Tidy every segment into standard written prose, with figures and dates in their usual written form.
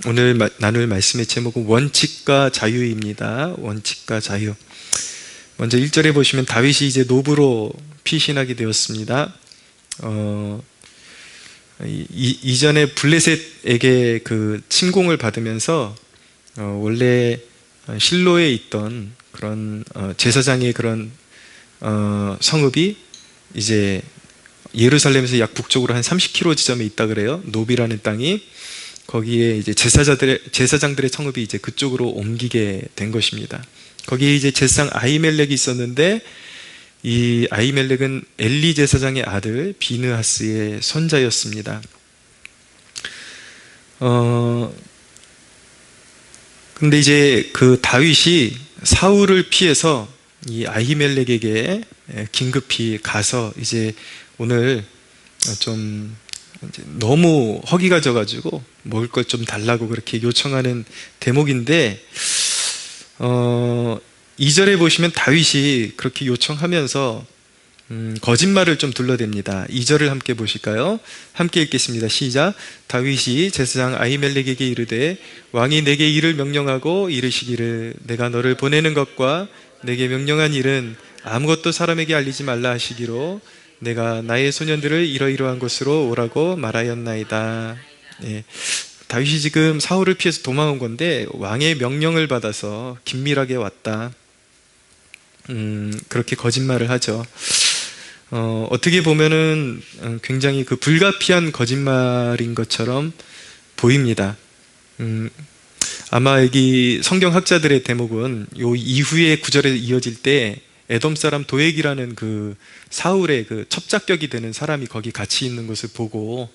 오늘 나눌 말씀의 제목은 원칙과 자유입니다. 원칙과 자유. 먼저 1절에 보시면 다윗이 이제 노부로 피신하게 되었습니다. 이전에 블레셋에게 그 침공을 받으면서 원래 실로에 있던 그런 제사장의 그런 성읍이 이제 예루살렘에서 약 북쪽으로 한 30km 지점에 있다 그래요. 노비라는 땅이. 거기에 이제 제사장들의 성읍이 이제 그쪽으로 옮기게 된 것입니다. 거기에 이제 제사장 아히멜렉이 있었는데, 이 아히멜렉은 엘리 제사장의 아들 비느하스의 손자였습니다. 근데 이제 그 다윗이 사울을 피해서 이 아히멜렉에게 긴급히 가서 이제 오늘 좀 이제 너무 허기가 져가지고 먹을 걸 좀 달라고 그렇게 요청하는 대목인데, 2절에 보시면 다윗이 그렇게 요청하면서 거짓말을 좀 둘러댑니다. 2절을 함께 보실까요? 함께 읽겠습니다. 시작. 다윗이 제사장 아히멜렉에게 이르되 왕이 내게 이를 명령하고 이르시기를 내가 너를 보내는 것과 내게 명령한 일은 아무것도 사람에게 알리지 말라 하시기로 내가 나의 소년들을 이러이러한 곳으로 오라고 말하였나이다. 예. 다윗이 지금 사울을 피해서 도망온 건데 왕의 명령을 받아서 긴밀하게 왔다. 그렇게 거짓말을 하죠. 어떻게 보면은 굉장히 그 불가피한 거짓말인 것처럼 보입니다. 아마 여기 성경학자들의 대목은 요 이후의 구절에 이어질 때 에돔 사람 도액이라는 그 사울의 그 첩작격이 되는 사람이 거기 같이 있는 것을 보고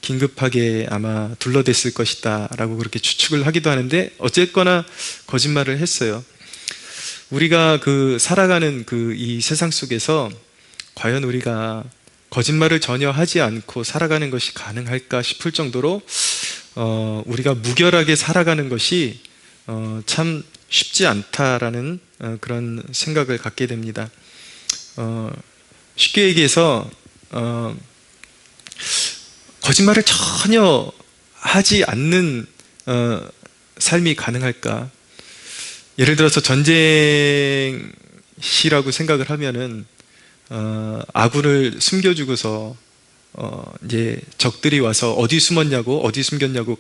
긴급하게 아마 둘러댔을 것이다 라고 그렇게 추측을 하기도 하는데, 어쨌거나 거짓말을 했어요. 우리가 그 살아가는 그 이 세상 속에서 과연 우리가 거짓말을 전혀 하지 않고 살아가는 것이 가능할까 싶을 정도로 우리가 무결하게 살아가는 것이 참 쉽지 않다라는 그런 생각을 갖게 됩니다. 쉽게 얘기해서 거짓말을 전혀 하지 않는 삶이 가능할까? 예를 들어서 전쟁 시라고 생각을 하면은 아군을 숨겨주고서 이제 적들이 와서 어디 숨었냐고 어디 숨겼냐고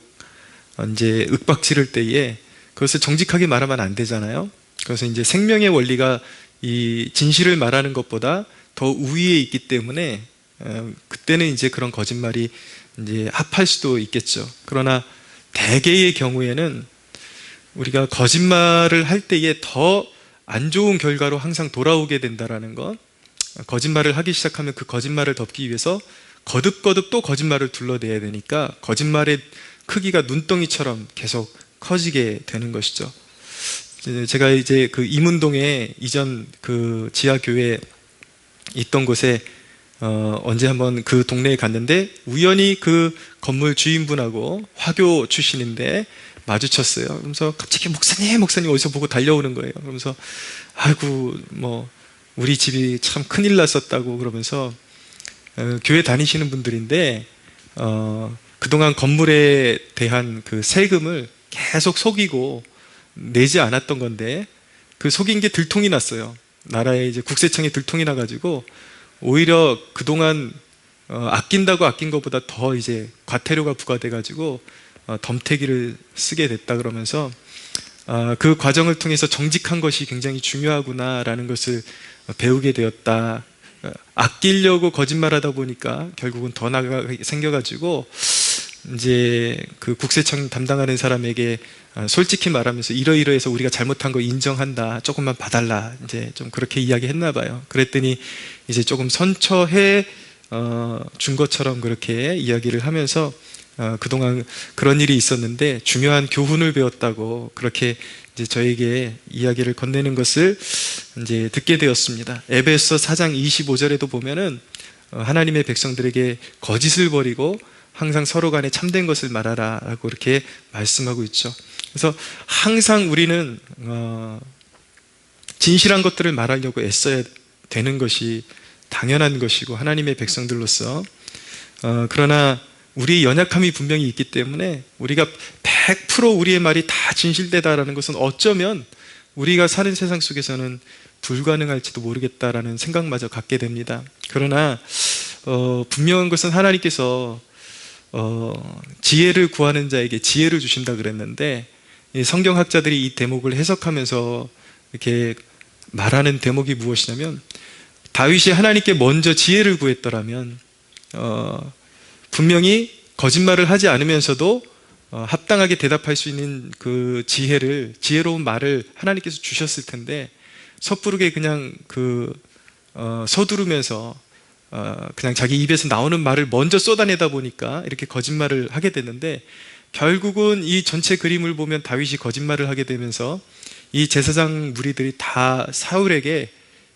이제 윽박지를 때에 그것을 정직하게 말하면 안 되잖아요. 그래서 이제 생명의 원리가 이 진실을 말하는 것보다 더 우위에 있기 때문에 그때는 이제 그런 거짓말이 이제 합할 수도 있겠죠. 그러나 대개의 경우에는 우리가 거짓말을 할 때에 더 안 좋은 결과로 항상 돌아오게 된다라는 것. 거짓말을 하기 시작하면 그 거짓말을 덮기 위해서 거듭거듭 또 거짓말을 둘러대야 되니까 거짓말의 크기가 눈덩이처럼 계속 커지게 되는 것이죠. 제가 이제 그 이문동에 이전 그 지하교회 있던 곳에 언제 한번 그 동네에 갔는데 우연히 그 건물 주인분하고 화교 출신인데 마주쳤어요. 그러면서 갑자기 목사님 어디서 보고 달려오는 거예요. 그러면서 아이고 뭐 우리 집이 참 큰일 났었다고 그러면서 교회 다니시는 분들인데 그동안 건물에 대한 그 세금을 계속 속이고 내지 않았던 건데 그 속인 게 들통이 났어요. 나라에 이제 국세청에 들통이 나가지고 오히려 그동안 아낀다고 아낀 것보다 더 이제 과태료가 부과돼가지고 덤태기를 쓰게 됐다 그러면서 그 과정을 통해서 정직한 것이 굉장히 중요하구나라는 것을 배우게 되었다. 아끼려고 거짓말하다 보니까 결국은 더 나가게 생겨가지고 이제 그 국세청 담당하는 사람에게 솔직히 말하면서 이러이러해서 우리가 잘못한 거 인정한다. 조금만 봐달라. 이제 좀 그렇게 이야기했나 봐요. 그랬더니 이제 조금 선처해 준 것처럼 그렇게 이야기를 하면서 그동안 그런 일이 있었는데 중요한 교훈을 배웠다고 그렇게 이제 저에게 이야기를 건네는 것을 이제 듣게 되었습니다. 에베소 4장 25절에도 보면은 하나님의 백성들에게 거짓을 버리고 항상 서로 간에 참된 것을 말하라 라고 이렇게 말씀하고 있죠. 그래서 항상 우리는 진실한 것들을 말하려고 애써야 되는 것이 당연한 것이고 하나님의 백성들로서 그러나 우리의 연약함이 분명히 있기 때문에 우리가 100% 우리의 말이 다 진실되다라는 것은 어쩌면 우리가 사는 세상 속에서는 불가능할지도 모르겠다라는 생각마저 갖게 됩니다. 그러나 분명한 것은 하나님께서 지혜를 구하는 자에게 지혜를 주신다 그랬는데, 이 성경학자들이 이 대목을 해석하면서 이렇게 말하는 대목이 무엇이냐면, 다윗이 하나님께 먼저 지혜를 구했더라면 분명히 거짓말을 하지 않으면서도 합당하게 대답할 수 있는 그 지혜로운 말을 하나님께서 주셨을 텐데, 섣부르게 그냥 서두르면서 그냥 자기 입에서 나오는 말을 먼저 쏟아내다 보니까 이렇게 거짓말을 하게 됐는데, 결국은 이 전체 그림을 보면 다윗이 거짓말을 하게 되면서 이 제사장 무리들이 다 사울에게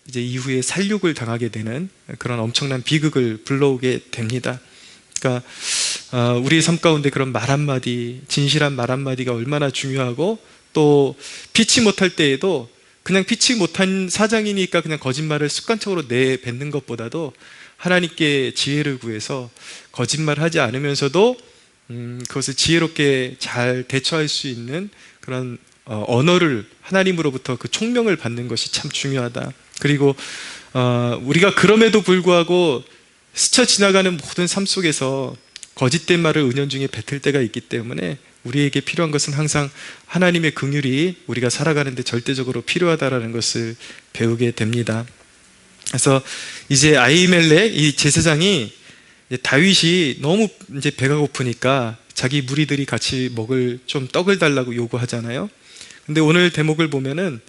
이제 이후에 살육을 당하게 되는 그런 엄청난 비극을 불러오게 됩니다. 그러니까 우리의 삶 가운데 그런 말 한마디, 진실한 말 한마디가 얼마나 중요하고, 또 피치 못할 때에도 그냥 피치 못한 사장이니까 그냥 거짓말을 습관적으로 내뱉는 것보다도 하나님께 지혜를 구해서 거짓말하지 않으면서도 그것을 지혜롭게 잘 대처할 수 있는 그런 언어를 하나님으로부터 그 총명을 받는 것이 참 중요하다. 그리고 우리가 그럼에도 불구하고 스쳐 지나가는 모든 삶 속에서 거짓된 말을 은연중에 뱉을 때가 있기 때문에 우리에게 필요한 것은 항상 하나님의 긍휼이 우리가 살아가는데 절대적으로 필요하다라는 것을 배우게 됩니다. 그래서 이제 아히멜렉 이 제사장이 다윗이 너무 이제 배가 고프니까 자기 무리들이 같이 먹을 좀 떡을 달라고 요구하잖아요. 근데 오늘 대목을 보면은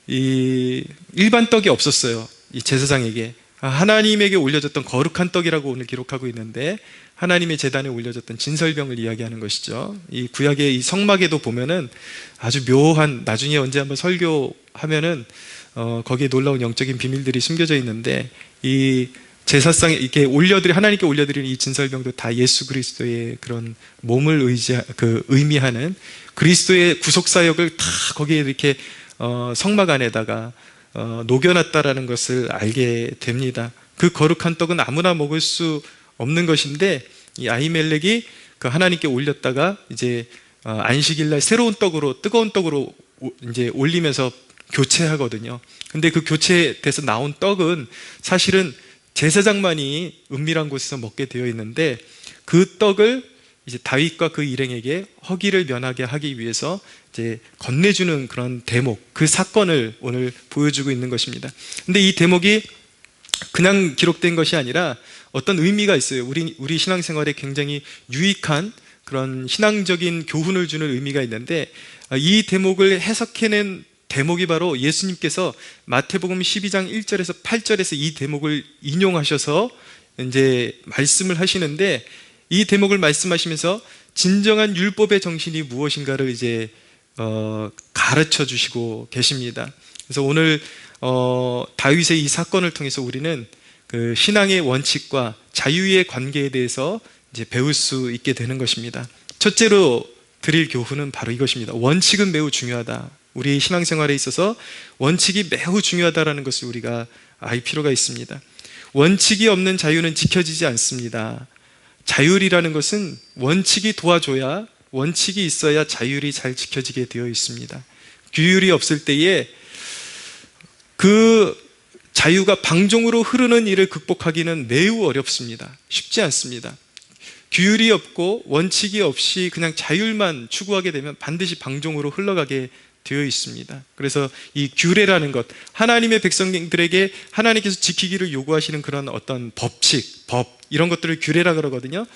이 일반 떡이 없었어요. 이 제사장에게 하나님에게 올려졌던 거룩한 떡이라고 오늘 기록하고 있는데, 하나님의 제단에 올려졌던 진설병을 이야기하는 것이죠. 이 구약의 이 성막에도 보면은 아주 묘한, 나중에 언제 한번 설교하면은 거기에 놀라운 영적인 비밀들이 숨겨져 있는데, 이 제사상에 이렇게 하나님께 올려드리는 이 진설병도 다 예수 그리스도의 그런 몸을 의미하는 그리스도의 구속 사역을 다 거기에 이렇게 성막 안에다가 녹여놨다라는 것을 알게 됩니다. 그 거룩한 떡은 아무나 먹을 수 없는 것인데, 이 아히멜렉이 그 하나님께 올렸다가 이제 안식일날 새로운 떡으로, 뜨거운 떡으로 이제 올리면서 교체하거든요. 근데 그 교체돼서 나온 떡은 사실은 제사장만이 은밀한 곳에서 먹게 되어 있는데, 그 떡을 이제 다윗과 그 일행에게 허기를 면하게 하기 위해서 이제 건네주는 그런 대목, 그 사건을 오늘 보여주고 있는 것입니다. 근데 이 대목이 그냥 기록된 것이 아니라 어떤 의미가 있어요. 우리 신앙생활에 굉장히 유익한 그런 신앙적인 교훈을 주는 의미가 있는데, 이 대목을 해석해낸 대목이 바로 예수님께서 마태복음 12장 1절에서 8절에서 이 대목을 인용하셔서 이제 말씀을 하시는데, 이 대목을 말씀하시면서 진정한 율법의 정신이 무엇인가를 이제 가르쳐 주시고 계십니다. 그래서 오늘 다윗의 이 사건을 통해서 우리는 그 신앙의 원칙과 자유의 관계에 대해서 이제 배울 수 있게 되는 것입니다. 첫째로 드릴 교훈은 바로 이것입니다. 원칙은 매우 중요하다. 우리 신앙생활에 있어서 원칙이 매우 중요하다는 것을 우리가 알 필요가 있습니다. 원칙이 없는 자유는 지켜지지 않습니다. 자율이라는 것은 원칙이 도와줘야, 원칙이 있어야 자율이 잘 지켜지게 되어 있습니다. 규율이 없을 때에 그 자유가 방종으로 흐르는 일을 극복하기는 매우 어렵습니다. 쉽지 않습니다. 규율이 없고 원칙이 없이 그냥 자율만 추구하게 되면 반드시 방종으로 흘러가게 되어 있습니다. 그래서 이 규례라는 것, 하나님의 백성들에게 하나님께서 지키기를 요구하시는 그런 어떤 법칙, 법, 이런 것들을 규례라 그러거든요.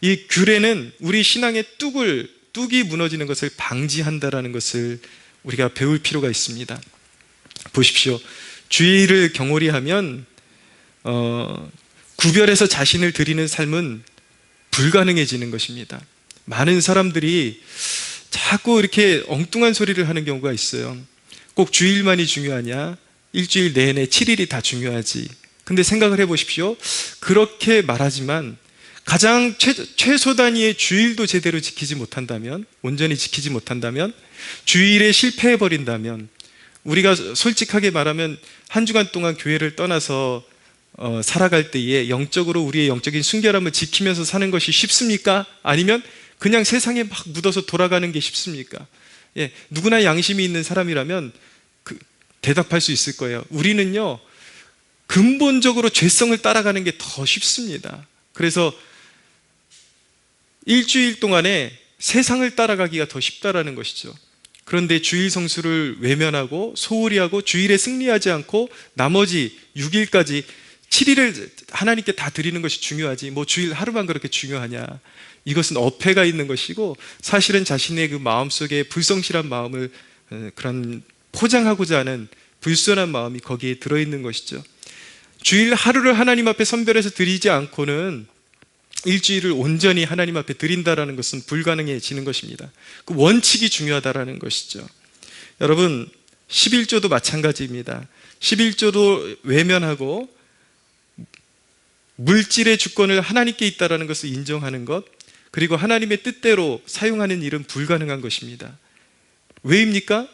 이 규례는 우리 신앙의 뚝이 무너지는 것을 방지한다라는 것을 우리가 배울 필요가 있습니다. 보십시오. 주의를 경홀히 하면 구별해서 자신을 드리는 삶은 불가능해지는 것입니다. 많은 사람들이 자꾸 이렇게 엉뚱한 소리를 하는 경우가 있어요. 꼭 주일만이 중요하냐? 일주일 내내 7일이 다 중요하지. 근데 생각을 해보십시오. 그렇게 말하지만 가장 최소 단위의 주일도 제대로 지키지 못한다면, 온전히 지키지 못한다면, 주일에 실패해버린다면, 우리가 솔직하게 말하면 한 주간 동안 교회를 떠나서 살아갈 때에 영적으로 우리의 영적인 순결함을 지키면서 사는 것이 쉽습니까? 아니면 그냥 세상에 막 묻어서 돌아가는 게 쉽습니까? 예, 누구나 양심이 있는 사람이라면 대답할 수 있을 거예요. 우리는요, 근본적으로 죄성을 따라가는 게 더 쉽습니다. 그래서 일주일 동안에 세상을 따라가기가 더 쉽다라는 것이죠. 그런데 주일 성수를 외면하고 소홀히 하고 주일에 승리하지 않고 나머지 6일까지 7일을 하나님께 다 드리는 것이 중요하지 뭐 주일 하루만 그렇게 중요하냐. 이것은 어폐가 있는 것이고 사실은 자신의 그 마음속에 불성실한 마음을 그런 포장하고자 하는 불순한 마음이 거기에 들어있는 것이죠. 주일 하루를 하나님 앞에 선별해서 드리지 않고는 일주일을 온전히 하나님 앞에 드린다라는 것은 불가능해지는 것입니다. 그 원칙이 중요하다라는 것이죠. 여러분 11조도 마찬가지입니다. 11조도 외면하고 물질의 주권을 하나님께 있다라는 것을 인정하는 것, 그리고 하나님의 뜻대로 사용하는 일은 불가능한 것입니다. 왜입니까?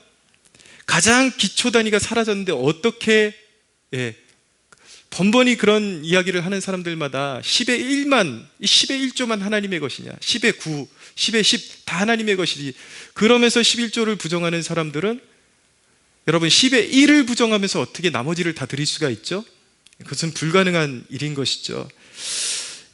가장 기초 단위가 사라졌는데 어떻게 번번이 그런 이야기를 하는 사람들마다 10의 1만, 10의 1조만 하나님의 것이냐, 10의 9, 10의 10 다 하나님의 것이지. 그러면서 11조를 부정하는 사람들은 여러분 10의 1을 부정하면서 어떻게 나머지를 다 드릴 수가 있죠? 그것은 불가능한 일인 것이죠.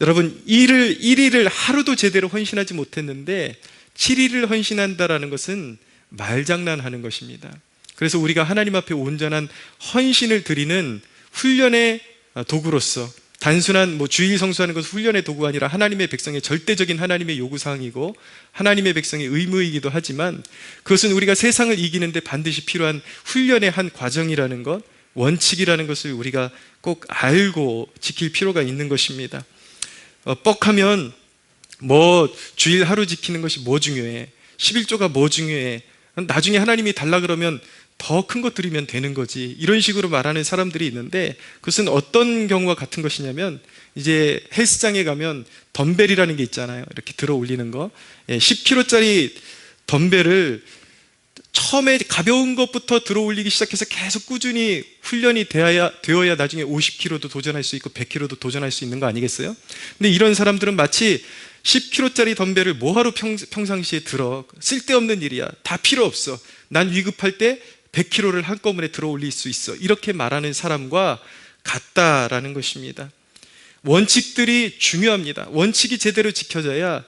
여러분 1일을 하루도 제대로 헌신하지 못했는데 7일을 헌신한다라는 것은 말장난하는 것입니다. 그래서 우리가 하나님 앞에 온전한 헌신을 드리는 훈련의 도구로서, 단순한 주일 성수하는 것은 훈련의 도구가 아니라 하나님의 백성의 절대적인 하나님의 요구사항이고 하나님의 백성의 의무이기도 하지만 그것은 우리가 세상을 이기는데 반드시 필요한 훈련의 한 과정이라는 것, 원칙이라는 것을 우리가 꼭 알고 지킬 필요가 있는 것입니다. 뻑하면 주일 하루 지키는 것이 뭐 중요해? 11조가 뭐 중요해? 나중에 하나님이 달라 그러면 더 큰 것 드리면 되는 거지. 이런 식으로 말하는 사람들이 있는데 그것은 어떤 경우와 같은 것이냐면 이제 헬스장에 가면 덤벨이라는 게 있잖아요. 이렇게 들어 올리는 거. 10kg짜리 덤벨을 처음에 가벼운 것부터 들어 올리기 시작해서 계속 꾸준히 훈련이 되어야 나중에 50kg도 도전할 수 있고 100kg도 도전할 수 있는 거 아니겠어요? 근데 이런 사람들은 마치 10kg짜리 덤벨을 뭐하러 평상시에 들어? 쓸데없는 일이야. 다 필요 없어. 난 위급할 때 100kg를 한꺼번에 들어 올릴 수 있어. 이렇게 말하는 사람과 같다라는 것입니다. 원칙들이 중요합니다. 원칙이 제대로 지켜져야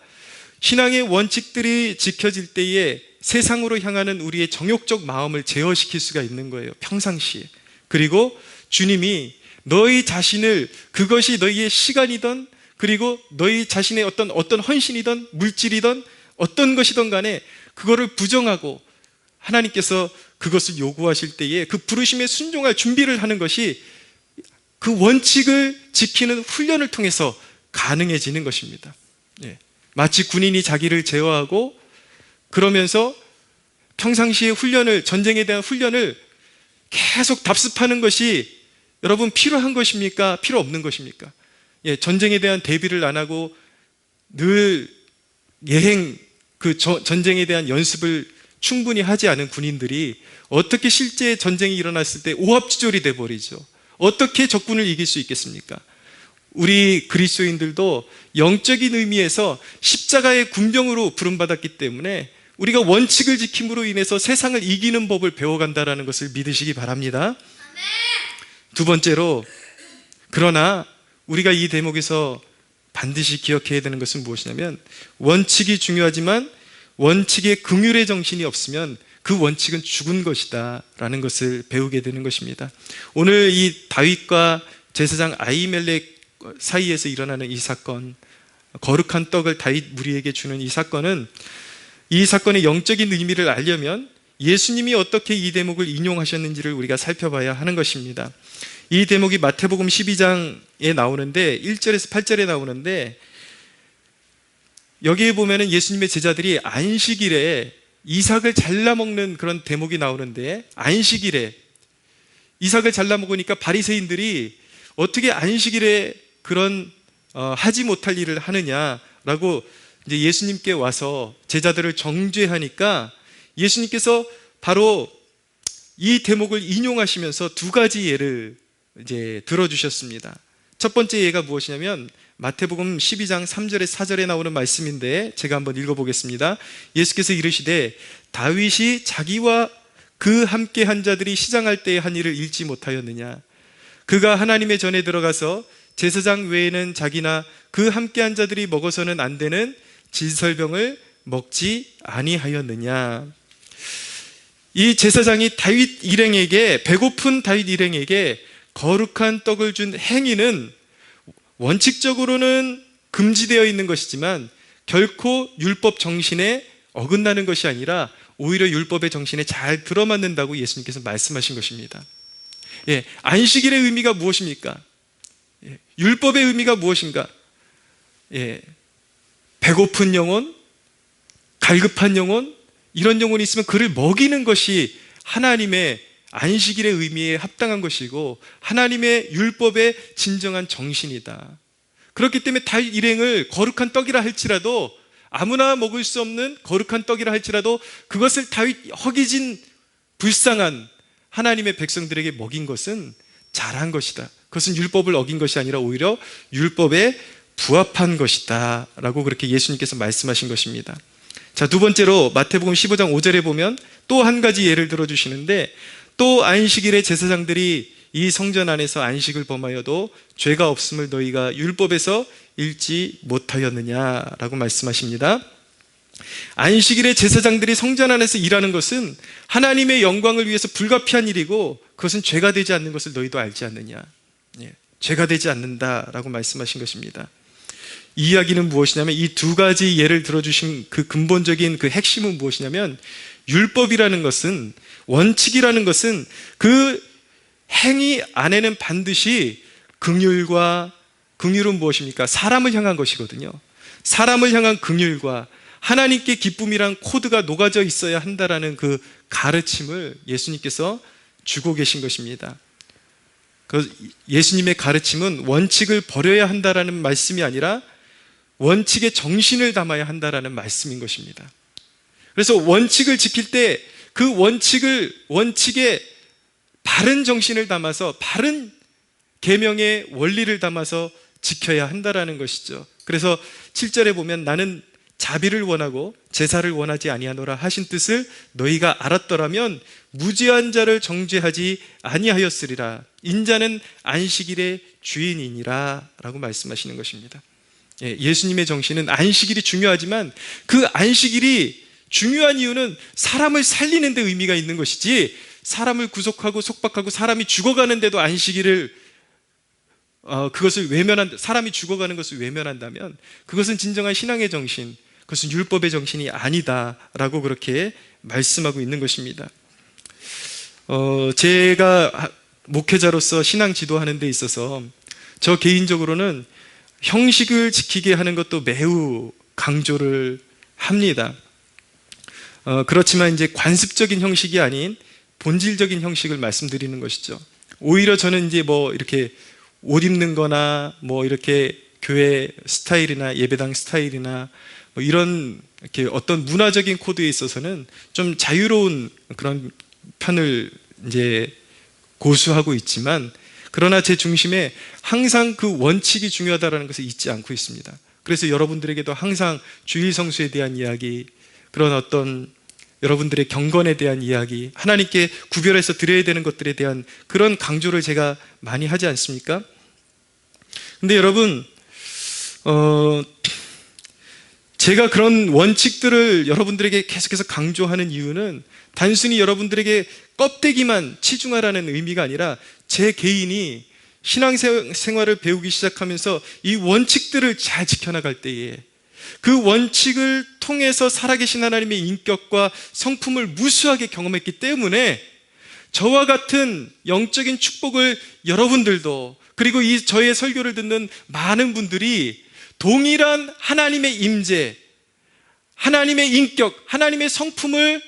신앙의 원칙들이 지켜질 때에 세상으로 향하는 우리의 정욕적 마음을 제어시킬 수가 있는 거예요. 평상시에. 그리고 주님이 너희 자신을, 그것이 너희의 시간이든 그리고 너희 자신의 어떤 헌신이든 물질이든 어떤 것이든 간에 그거를 부정하고 하나님께서 그것을 요구하실 때에 그 부르심에 순종할 준비를 하는 것이 그 원칙을 지키는 훈련을 통해서 가능해지는 것입니다. 마치 군인이 자기를 제어하고 그러면서 평상시에 전쟁에 대한 훈련을 계속 답습하는 것이 여러분 필요한 것입니까? 필요 없는 것입니까? 전쟁에 대한 대비를 안 하고 늘 전쟁에 대한 연습을 충분히 하지 않은 군인들이 어떻게 실제 전쟁이 일어났을 때 오합지졸이 돼버리죠. 어떻게 적군을 이길 수 있겠습니까? 우리 그리스도인들도 영적인 의미에서 십자가의 군병으로 부름받았기 때문에 우리가 원칙을 지킴으로 인해서 세상을 이기는 법을 배워간다는 것을 믿으시기 바랍니다. 두 번째로, 그러나 우리가 이 대목에서 반드시 기억해야 되는 것은 무엇이냐면 원칙이 중요하지만 원칙에 긍휼의 정신이 없으면 그 원칙은 죽은 것이다 라는 것을 배우게 되는 것입니다. 오늘 이 다윗과 제사장 아히멜렉 사이에서 일어나는 이 사건, 거룩한 떡을 다윗 무리에게 주는 이 사건의 영적인 의미를 알려면 예수님이 어떻게 이 대목을 인용하셨는지를 우리가 살펴봐야 하는 것입니다. 이 대목이 마태복음 12장에 나오는데 1절에서 8절에 나오는데 여기에 보면은 예수님의 제자들이 안식일에 이삭을 잘라 먹는 그런 대목이 나오는데, 안식일에 이삭을 잘라 먹으니까 바리새인들이 어떻게 안식일에 그런 하지 못할 일을 하느냐라고 이제 예수님께 와서 제자들을 정죄하니까 예수님께서 바로 이 대목을 인용하시면서 두 가지 예를 이제 들어주셨습니다. 첫 번째 예가 무엇이냐면 마태복음 12장 3절에 4절에 나오는 말씀인데 제가 한번 읽어보겠습니다. 예수께서 이르시되 다윗이 자기와 그 함께 한 자들이 시장할 때의 한 일을 잃지 못하였느냐. 그가 하나님의 전에 들어가서 제사장 외에는 자기나 그 함께 한 자들이 먹어서는 안 되는 진설병을 먹지 아니하였느냐. 이 제사장이 다윗 일행에게, 배고픈 다윗 일행에게 거룩한 떡을 준 행위는 원칙적으로는 금지되어 있는 것이지만 결코 율법 정신에 어긋나는 것이 아니라 오히려 율법의 정신에 잘 들어맞는다고 예수님께서 말씀하신 것입니다. 안식일의 의미가 무엇입니까? 율법의 의미가 무엇인가? 배고픈 영혼, 갈급한 영혼, 이런 영혼이 있으면 그를 먹이는 것이 하나님의 안식일의 의미에 합당한 것이고 하나님의 율법의 진정한 정신이다. 그렇기 때문에 다윗 일행을 거룩한 떡이라 할지라도, 아무나 먹을 수 없는 거룩한 떡이라 할지라도 그것을 다윗 허기진 불쌍한 하나님의 백성들에게 먹인 것은 잘한 것이다. 그것은 율법을 어긴 것이 아니라 오히려 율법에 부합한 것이다 라고 그렇게 예수님께서 말씀하신 것입니다. 자, 두 번째로 마태복음 15장 5절에 보면 또 한 가지 예를 들어주시는데, 또 안식일에 제사장들이 이 성전 안에서 안식을 범하여도 죄가 없음을 너희가 율법에서 읽지 못하였느냐라고 말씀하십니다. 안식일에 제사장들이 성전 안에서 일하는 것은 하나님의 영광을 위해서 불가피한 일이고 그것은 죄가 되지 않는 것을 너희도 알지 않느냐. 죄가 되지 않는다라고 말씀하신 것입니다. 이 이야기는 무엇이냐면, 이 두 가지 예를 들어주신 그 근본적인 그 핵심은 무엇이냐면, 율법이라는 것은, 원칙이라는 것은 그 행위 안에는 반드시 긍휼은 무엇입니까? 사람을 향한 것이거든요. 사람을 향한 긍휼과 하나님께 기쁨이란 코드가 녹아져 있어야 한다라는 그 가르침을 예수님께서 주고 계신 것입니다. 예수님의 가르침은 원칙을 버려야 한다라는 말씀이 아니라 원칙의 정신을 담아야 한다라는 말씀인 것입니다. 그래서 원칙을 지킬 때 그 원칙의 바른 정신을 담아서, 바른 계명의 원리를 담아서 지켜야 한다라는 것이죠. 그래서 7절에 보면 나는 자비를 원하고 제사를 원하지 아니하노라 하신 뜻을 너희가 알았더라면 무죄한 자를 정죄하지 아니하였으리라. 인자는 안식일의 주인이니라 라고 말씀하시는 것입니다. 예수님의 정신은 안식일이 중요하지만 그 안식일이 중요한 이유는 사람을 살리는 데 의미가 있는 것이지, 사람을 구속하고 속박하고 사람이 죽어가는데도 안식일을 사람이 죽어가는 것을 외면한다면 그것은 진정한 신앙의 정신, 그것은 율법의 정신이 아니다라고 그렇게 말씀하고 있는 것입니다. 제가 목회자로서 신앙 지도하는 데 있어서 저 개인적으로는 형식을 지키게 하는 것도 매우 강조를 합니다. 그렇지만 이제 관습적인 형식이 아닌 본질적인 형식을 말씀드리는 것이죠. 오히려 저는 이제 이렇게 옷 입는 거나 이렇게 교회 스타일이나 예배당 스타일이나 이런 이렇게 어떤 문화적인 코드에 있어서는 좀 자유로운 그런 편을 이제 고수하고 있지만, 그러나 제 중심에 항상 그 원칙이 중요하다는 것을 잊지 않고 있습니다. 그래서 여러분들에게도 항상 주일 성수에 대한 이야기, 그런 어떤 여러분들의 경건에 대한 이야기, 하나님께 구별해서 드려야 되는 것들에 대한 그런 강조를 제가 많이 하지 않습니까? 근데 여러분, 제가 그런 원칙들을 여러분들에게 계속해서 강조하는 이유는 단순히 여러분들에게 껍데기만 치중하라는 의미가 아니라 제 개인이 신앙생활을 배우기 시작하면서 이 원칙들을 잘 지켜나갈 때에 그 원칙을 통해서 살아계신 하나님의 인격과 성품을 무수하게 경험했기 때문에 저와 같은 영적인 축복을 여러분들도, 그리고 저의 설교를 듣는 많은 분들이 동일한 하나님의 임재, 하나님의 인격, 하나님의 성품을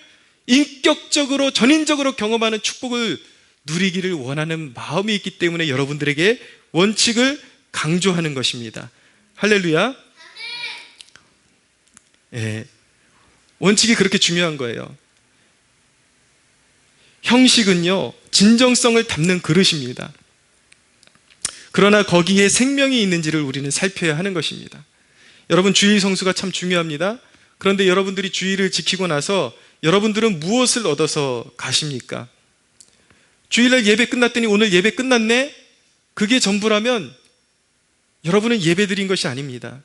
인격적으로 전인적으로 경험하는 축복을 누리기를 원하는 마음이 있기 때문에 여러분들에게 원칙을 강조하는 것입니다. 할렐루야. 원칙이 그렇게 중요한 거예요. 형식은요, 진정성을 담는 그릇입니다. 그러나 거기에 생명이 있는지를 우리는 살펴야 하는 것입니다. 여러분, 주일 성수가 참 중요합니다. 그런데 여러분들이 주일을 지키고 나서 여러분들은 무엇을 얻어서 가십니까? 주일날 예배 끝났더니 오늘 예배 끝났네? 그게 전부라면 여러분은 예배 드린 것이 아닙니다.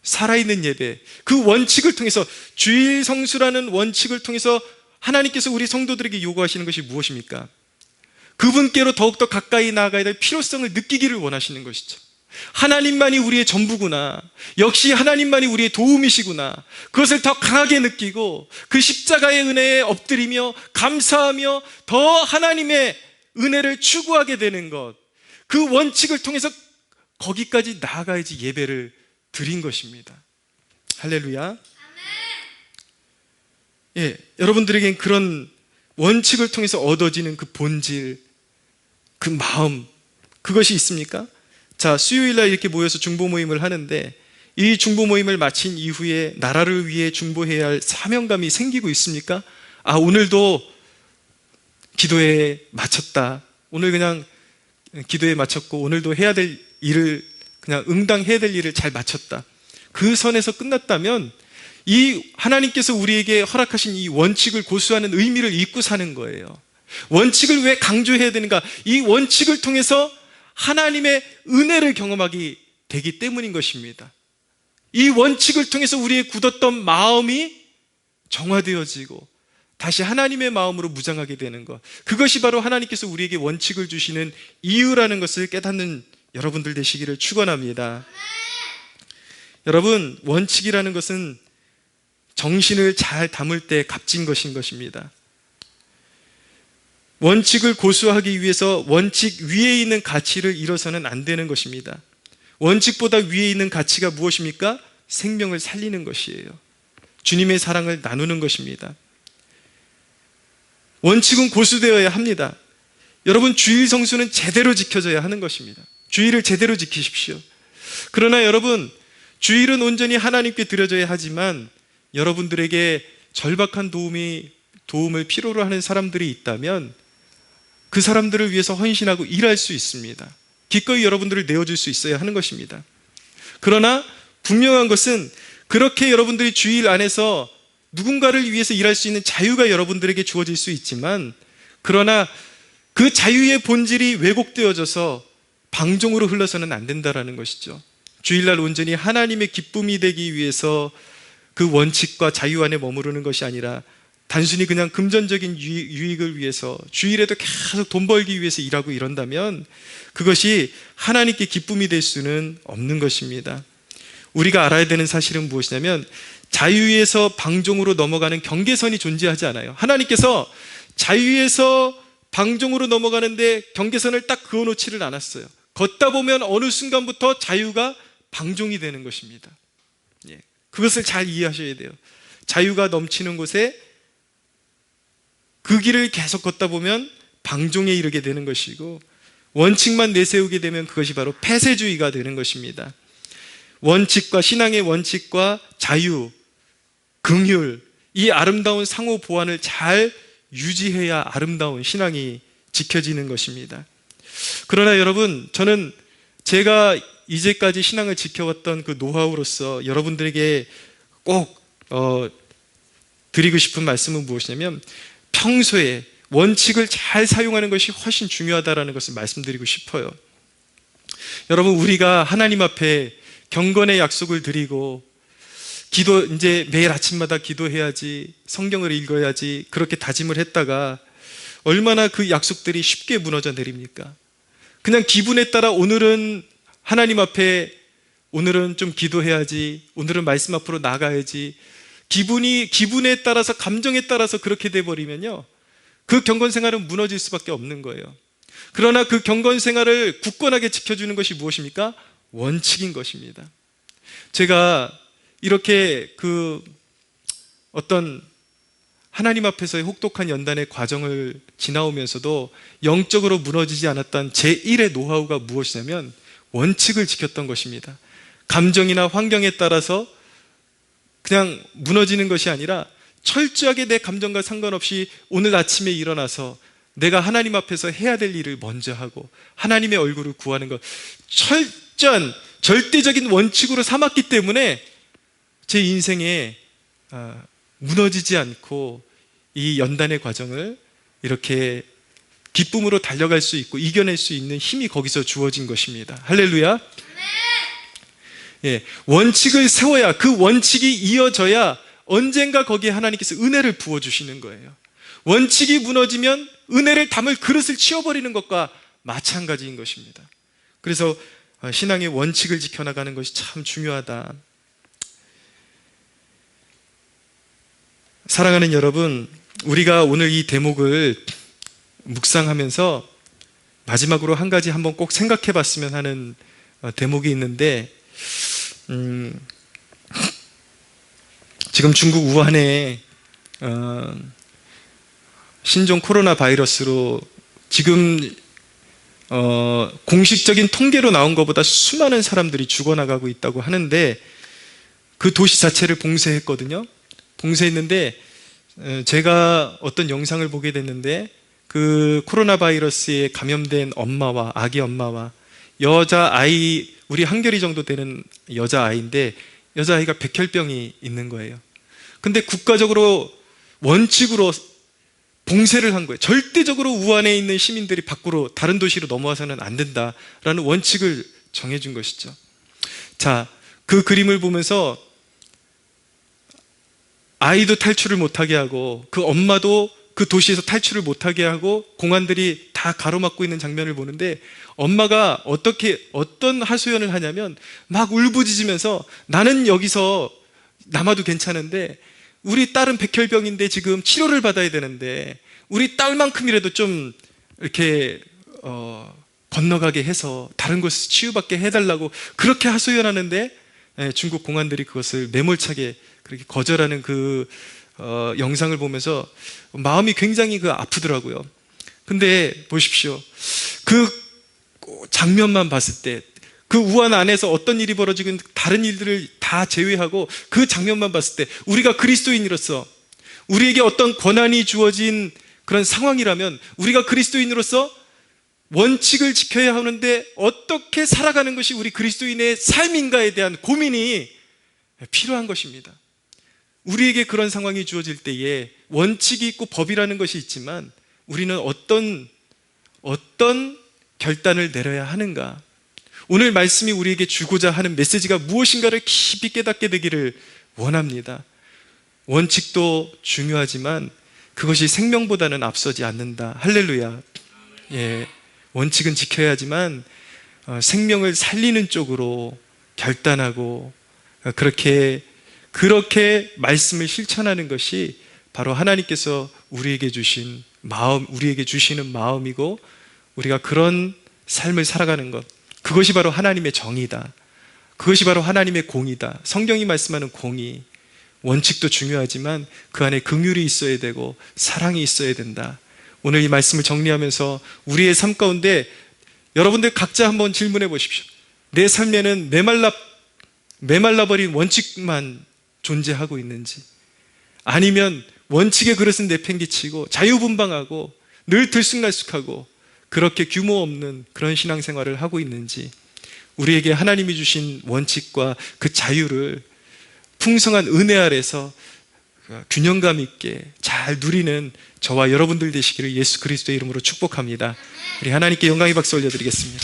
살아있는 예배, 그 원칙을 통해서, 주일 성수라는 원칙을 통해서 하나님께서 우리 성도들에게 요구하시는 것이 무엇입니까? 그분께로 더욱더 가까이 나아가야 될 필요성을 느끼기를 원하시는 것이죠. 하나님만이 우리의 전부구나, 역시 하나님만이 우리의 도움이시구나, 그것을 더 강하게 느끼고 그 십자가의 은혜에 엎드리며 감사하며 더 하나님의 은혜를 추구하게 되는 것, 그 원칙을 통해서 거기까지 나아가야지 예배를 드린 것입니다. 할렐루야. 예, 여러분들에겐 그런 원칙을 통해서 얻어지는 그 본질, 그 마음, 그것이 있습니까? 자, 수요일날 이렇게 모여서 중보 모임을 하는데, 이 중보 모임을 마친 이후에 나라를 위해 중보해야 할 사명감이 생기고 있습니까? 아, 오늘도 기도에 마쳤다, 오늘 그냥 기도에 마쳤고 오늘도 해야 될 일을, 그냥 응당해야 될 일을 잘 마쳤다, 그 선에서 끝났다면 이 하나님께서 우리에게 허락하신 이 원칙을 고수하는 의미를 잊고 사는 거예요. 원칙을 왜 강조해야 되는가? 이 원칙을 통해서 하나님의 은혜를 경험하게 되기 때문인 것입니다. 이 원칙을 통해서 우리의 굳었던 마음이 정화되어지고 다시 하나님의 마음으로 무장하게 되는 것, 그것이 바로 하나님께서 우리에게 원칙을 주시는 이유라는 것을 깨닫는 여러분들 되시기를 축원합니다. 여러분, 원칙이라는 것은 정신을 잘 담을 때 값진 것인 것입니다. 원칙을 고수하기 위해서 원칙 위에 있는 가치를 잃어서는 안 되는 것입니다. 원칙보다 위에 있는 가치가 무엇입니까? 생명을 살리는 것이에요. 주님의 사랑을 나누는 것입니다. 원칙은 고수되어야 합니다. 여러분, 주일 성수는 제대로 지켜져야 하는 것입니다. 주일을 제대로 지키십시오. 그러나 여러분, 주일은 온전히 하나님께 드려져야 하지만 여러분들에게 절박한 도움을 필요로 하는 사람들이 있다면 그 사람들을 위해서 헌신하고 일할 수 있습니다. 기꺼이 여러분들을 내어줄 수 있어야 하는 것입니다. 그러나 분명한 것은, 그렇게 여러분들이 주일 안에서 누군가를 위해서 일할 수 있는 자유가 여러분들에게 주어질 수 있지만, 그러나 그 자유의 본질이 왜곡되어져서 방종으로 흘러서는 안 된다는 것이죠. 주일날 온전히 하나님의 기쁨이 되기 위해서 그 원칙과 자유 안에 머무르는 것이 아니라 단순히 그냥 금전적인 유익을 위해서, 주일에도 계속 돈 벌기 위해서 일하고 이런다면 그것이 하나님께 기쁨이 될 수는 없는 것입니다. 우리가 알아야 되는 사실은 무엇이냐면, 자유에서 방종으로 넘어가는 경계선이 존재하지 않아요. 하나님께서 자유에서 방종으로 넘어가는데 경계선을 딱 그어놓지를 않았어요. 걷다 보면 어느 순간부터 자유가 방종이 되는 것입니다. 예, 그것을 잘 이해하셔야 돼요. 자유가 넘치는 곳에 그 길을 계속 걷다 보면 방종에 이르게 되는 것이고, 원칙만 내세우게 되면 그것이 바로 폐쇄주의가 되는 것입니다. 원칙과, 신앙의 원칙과 자유, 긍휼, 이 아름다운 상호 보완을 잘 유지해야 아름다운 신앙이 지켜지는 것입니다. 그러나 여러분, 저는 제가 이제까지 신앙을 지켜왔던 그 노하우로서 여러분들에게 꼭 드리고 싶은 말씀은 무엇이냐면, 평소에 원칙을 잘 사용하는 것이 훨씬 중요하다는 것을 말씀드리고 싶어요. 여러분, 우리가 하나님 앞에 경건의 약속을 드리고 이제 매일 아침마다 기도해야지, 성경을 읽어야지, 그렇게 다짐을 했다가 얼마나 그 약속들이 쉽게 무너져 내립니까? 그냥 기분에 따라 오늘은 하나님 앞에, 오늘은 좀 기도해야지, 오늘은 말씀 앞으로 나가야지, 기분에 따라서, 감정에 따라서 그렇게 돼버리면요, 그 경건 생활은 무너질 수밖에 없는 거예요. 그러나 그 경건 생활을 굳건하게 지켜주는 것이 무엇입니까? 원칙인 것입니다. 제가 이렇게 어떤 하나님 앞에서의 혹독한 연단의 과정을 지나오면서도 영적으로 무너지지 않았던 제1의 노하우가 무엇이냐면 원칙을 지켰던 것입니다. 감정이나 환경에 따라서 그냥 무너지는 것이 아니라 철저하게 내 감정과 상관없이 오늘 아침에 일어나서 내가 하나님 앞에서 해야 될 일을 먼저 하고 하나님의 얼굴을 구하는 것, 절대적인 원칙으로 삼았기 때문에 제 인생에 무너지지 않고 이 연단의 과정을 이렇게 기쁨으로 달려갈 수 있고 이겨낼 수 있는 힘이 거기서 주어진 것입니다. 할렐루야. 예, 원칙을 세워야, 그 원칙이 이어져야 언젠가 거기에 하나님께서 은혜를 부어주시는 거예요. 원칙이 무너지면 은혜를 담을 그릇을 치워버리는 것과 마찬가지인 것입니다. 그래서 신앙의 원칙을 지켜나가는 것이 참 중요하다. 사랑하는 여러분, 우리가 오늘 이 대목을 묵상하면서 마지막으로 한 가지 한번 꼭 생각해 봤으면 하는 대목이 있는데, 지금 중국 우한에 신종 코로나 바이러스로 지금 공식적인 통계로 나온 것보다 수많은 사람들이 죽어나가고 있다고 하는데, 그 도시 자체를 봉쇄했거든요. 봉쇄했는데 제가 어떤 영상을 보게 됐는데, 그 코로나 바이러스에 감염된 엄마와 아기 엄마와 여자아이, 우리 한결이 정도 되는 여자아이인데 여자아이가 백혈병이 있는 거예요. 근데 국가적으로 원칙으로 봉쇄를 한 거예요. 절대적으로 우한에 있는 시민들이 밖으로 다른 도시로 넘어와서는 안 된다라는 원칙을 정해준 것이죠. 자, 그 그림을 보면서 아이도 탈출을 못하게 하고 그 엄마도 그 도시에서 탈출을 못하게 하고 공안들이 다 가로막고 있는 장면을 보는데, 엄마가 어떤 하소연을 하냐면 막 울부짖으면서, 나는 여기서 남아도 괜찮은데 우리 딸은 백혈병인데 지금 치료를 받아야 되는데 우리 딸만큼이라도 좀 이렇게 건너가게 해서 다른 곳에서 치유받게 해달라고 그렇게 하소연하는데, 중국 공안들이 그것을 매몰차게 그렇게 거절하는 그 영상을 보면서 마음이 굉장히 아프더라고요. 근데 보십시오. 그 장면만 봤을 때, 그 우한 안에서 어떤 일이 벌어지건 다른 일들을 다 제외하고 그 장면만 봤을 때, 우리가 그리스도인으로서 우리에게 어떤 권한이 주어진 그런 상황이라면 우리가 그리스도인으로서 원칙을 지켜야 하는데 어떻게 살아가는 것이 우리 그리스도인의 삶인가에 대한 고민이 필요한 것입니다. 우리에게 그런 상황이 주어질 때에 원칙이 있고 법이라는 것이 있지만 우리는 어떤 결단을 내려야 하는가? 오늘 말씀이 우리에게 주고자 하는 메시지가 무엇인가를 깊이 깨닫게 되기를 원합니다. 원칙도 중요하지만 그것이 생명보다는 앞서지 않는다. 할렐루야. 예, 원칙은 지켜야 하지만 생명을 살리는 쪽으로 결단하고 그렇게 말씀을 실천하는 것이 바로 하나님께서 우리에게 주신 마음, 우리에게 주시는 마음이고, 우리가 그런 삶을 살아가는 것, 그것이 바로 하나님의 정의다. 그것이 바로 하나님의 공의다. 성경이 말씀하는 공의, 원칙도 중요하지만 그 안에 긍휼이 있어야 되고 사랑이 있어야 된다. 오늘 이 말씀을 정리하면서 우리의 삶 가운데 여러분들 각자 한번 질문해 보십시오. 내 삶에는 메말라버린 원칙만 존재하고 있는지, 아니면 원칙의 그릇은 내팽개치고 자유분방하고 늘 들쑥날쑥하고 그렇게 규모 없는 그런 신앙생활을 하고 있는지, 우리에게 하나님이 주신 원칙과 그 자유를 풍성한 은혜 아래서 균형감 있게 잘 누리는 저와 여러분들 되시기를 예수 그리스도의 이름으로 축복합니다. 우리 하나님께 영광의 박수 올려드리겠습니다.